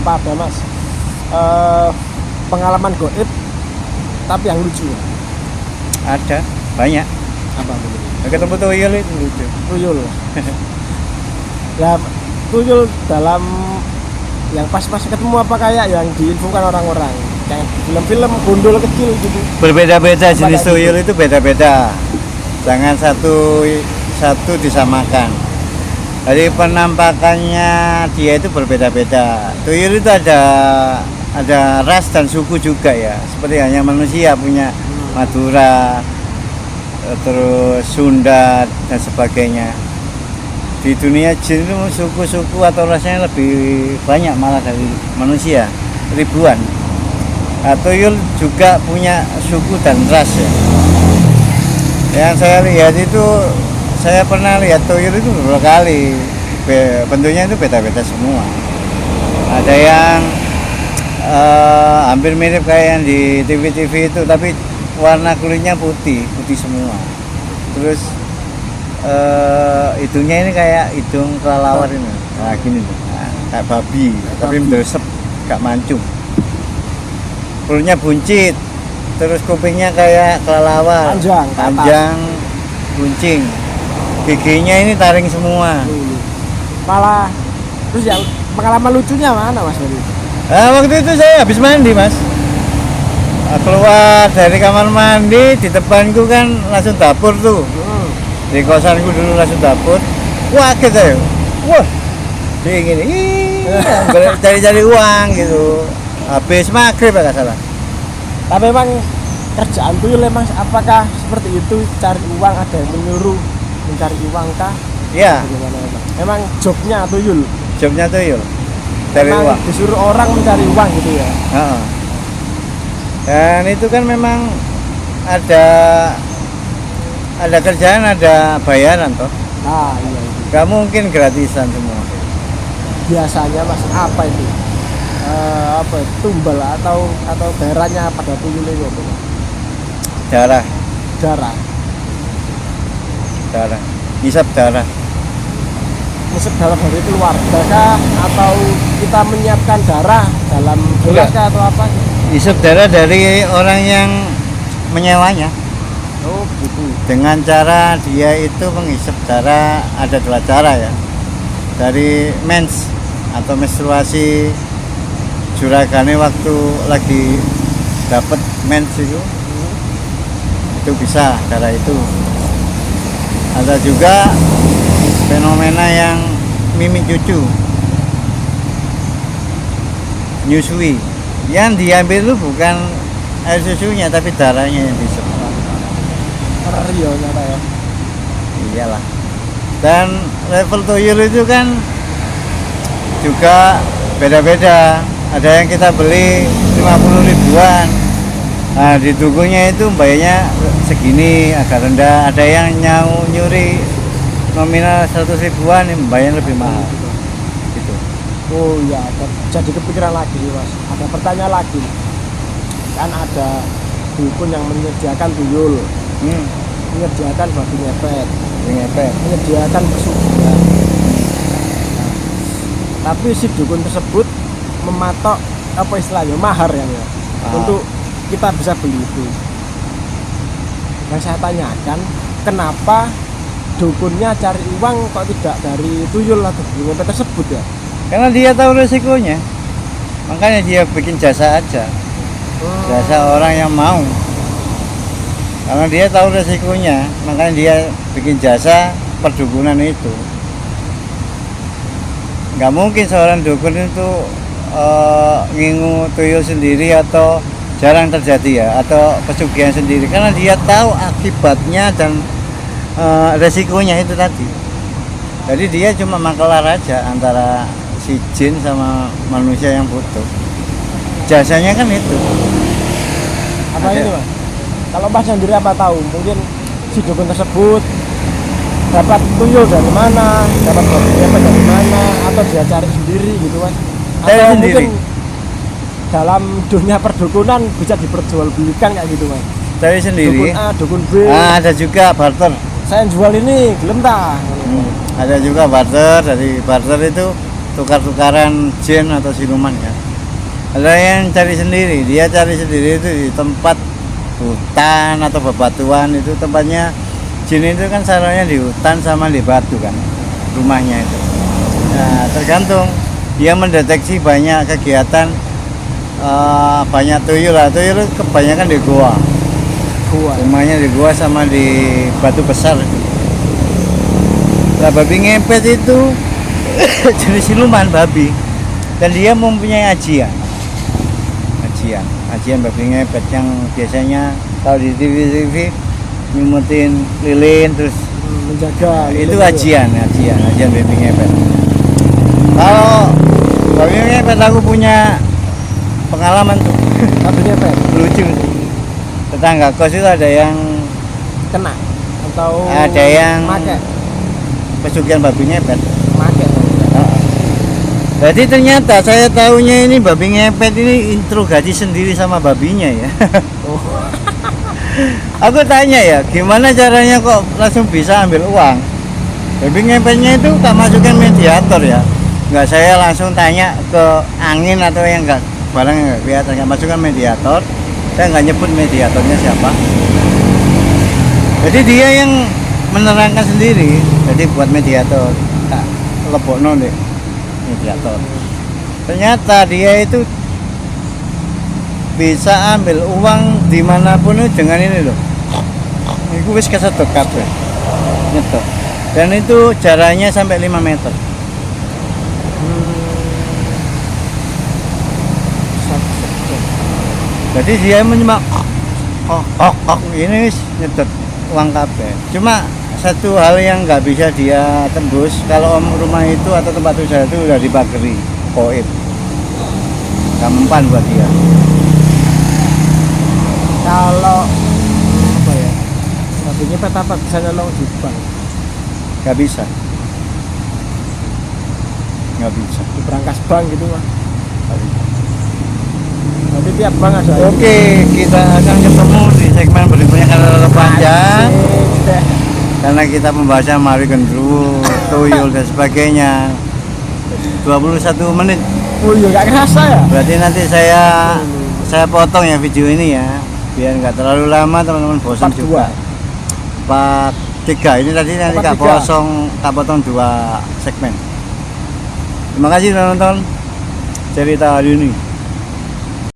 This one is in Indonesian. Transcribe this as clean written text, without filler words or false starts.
apa ada mas pengalaman goib tapi yang lucu? Ada banyak. Apa itu? Ketemu tuyul itu lucu. Tuyul. Lah tuyul dalam yang pas ketemu apa kayak yang diinfokan orang-orang kayak film-film gundul kecil gitu? Berbeda-beda jenis gitu? tuyul itu beda-beda. Jangan satu disamakan. Jadi penampakannya dia itu berbeda-beda. Tuyul itu ada ras dan suku juga ya. Seperti hanya manusia punya Madura, terus Sunda dan sebagainya. Di dunia jin itu suku-suku atau rasnya lebih banyak malah dari manusia, ribuan. Tuyul juga punya suku dan ras ya. Yang saya lihat itu, saya pernah lihat tuyul itu beberapa kali. Bentuknya itu beda-beda semua. Ada yang hampir mirip kayak yang di TV-TV itu, tapi warna kulitnya putih semua. Terus hidungnya ini kayak hidung kelelawar ini. Nah gini nih, kayak babi, tapi mendesep, gak mancung. Perutnya buncit, terus kupingnya kayak kelelawar, panjang, buncing. Giginya ini taring semua. Malah terus yang pengalaman lucunya mana mas tadi? Waktu itu saya habis mandi mas, keluar dari kamar mandi, di depanku kan langsung dapur tuh. Di kosanku dulu langsung dapur. Wah gitu, wah dia gini, cari-cari uang gitu. Habis maghrib ya salah. Tapi memang kerjaan tuyul memang apakah seperti itu, cari uang, ada yang menyuruh mencari uang kah? Iya. Memang jobnya tuyul. Jobnya tuyul. Cari memang uang. Disuruh orang mencari uang gitu ya. Dan itu kan memang ada kerjaan, ada bayaran toh. Iya. Gak mungkin gratisan semua. Biasanya mas apa itu? Tumbal atau bayarannya pada tuyul itu apa? Darah, hisap darah. Hisap darah dari keluarga kah? Atau kita menyiapkan darah dalam gelas kah atau apa? Hisap darah dari orang yang menyewanya. Oh gitu. Dengan cara dia itu menghisap darah, ada dua cara ya. Dari mens atau menstruasi, juragane waktu lagi dapat mens itu bisa darah itu. Ada juga fenomena yang mimi cucu, nyusui. Yang diambil itu bukan air susunya tapi darahnya yang dihisap. Rio nyata ya. Iyalah. Dan level tuyul itu kan juga beda-beda. Ada yang kita beli 50 ribuan. Nah, di tukunya itu bayarnya segini, agak rendah. Ada yang nyuri nominal 100 ribuan, yang bayar lebih mahal. Gitu. Oh iya, jadi kepikiran lagi mas. Ada pertanyaan lagi. Kan ada dukun yang menyediakan tuyul, menyediakan babi ngepet, menyediakan pesugihan. Tapi si dukun tersebut mematok apa istilahnya mahar ya, untuk kita bisa beli itu. Yang saya tanyakan, kenapa dukunnya cari uang kok tidak dari tuyul atau babi ngepet tersebut ya? Karena dia tahu resikonya, makanya dia bikin jasa aja. Jasa orang yang mau. Karena dia tahu resikonya, makanya dia bikin jasa perdukunan itu. Nggak mungkin seorang dukun itu ngingu tuyul sendiri, atau jarang terjadi ya, atau pesugihan sendiri, karena dia tahu akibatnya dan resikonya itu tadi. Jadi dia cuma makelar aja antara si jin sama manusia yang butuh. Jasanya kan itu. Apa ini mas? Kalau mas sendiri apa tahu, mungkin si dukun tersebut dapat tuyul dari mana, dapat babi ngepet dari mana, atau dia cari sendiri gitu mas? Atau mungkin dalam dunia perdukunan bisa diperjualbelikan kayak gitu mas? Cari sendiri. Dukun A, dukun B. Ada juga barter. Saya jual ini, gelem tak? Ada juga barter. Dari barter itu tukar-tukaran jin atau siluman ya. Ada yang cari sendiri, dia cari sendiri itu di tempat hutan atau bebatuan, itu tempatnya jin itu kan sarangnya di hutan sama di batu kan rumahnya itu. Nah, tergantung dia mendeteksi banyak kegiatan, banyak tuyul lah. Tuyul kebanyakan di gua, rumahnya di gua sama di batu besar. Nah, babi ngepet itu jenis siluman babi, dan dia mempunyai ajian babi ngepet yang biasanya kalau di TV nyumutin lilin terus menjaga itu ajian babi ngepet. Kalau babi ngepet aku punya pengalaman tuh. babi ngepet Lucu tuh. Tetangga kos itu ada yang kena atau ada yang make pesugihan babi ngepet. Oh. Jadi ternyata saya tahunya ini babi ngepet ini interogasi sendiri sama babinya ya. Oh. Aku tanya ya, gimana caranya kok langsung bisa ambil uang? Babi ngepetnya itu tak masukin mediator ya. Nggak, saya langsung tanya ke angin atau yang nggak, barang nggak kelihatan, nggak masukkan mediator. Saya nggak nyebut mediatornya siapa. Jadi dia yang menerangkan sendiri. Jadi buat mediator, tak lebokno deh mediator. Ternyata dia itu bisa ambil uang dimanapun itu dengan ini loh. Itu wis kesedot kabeh. Nyetok. Dan itu jaraknya sampai 5 meter. Jadi dia menyemak ini wis nyedot uang kabeh. Cuma satu hal yang nggak bisa dia tembus, kalau rumah itu atau tempat usaha itu udah dipagari koib, nggak mempan buat dia. Kalau apa ya, babi ngepet apa bisa nyolong di bank, Nggak bisa, di berangkas bank gitu mah. Tapi tiap bank ada. Oke, kita akan ketemu di segmen berikutnya karena terlalu panjang. Asik. Karena kita membahasnya mari gendruwo, tuyul dan sebagainya. 21 menit. Oh iya, nggak kerasa ya? Berarti nanti saya potong ya video ini ya, biar nggak terlalu lama teman-teman, bosan Part juga. Part 3 ini tadi nanti Part tak potong 2 segmen. Terima kasih sudah nonton cerita hari ini.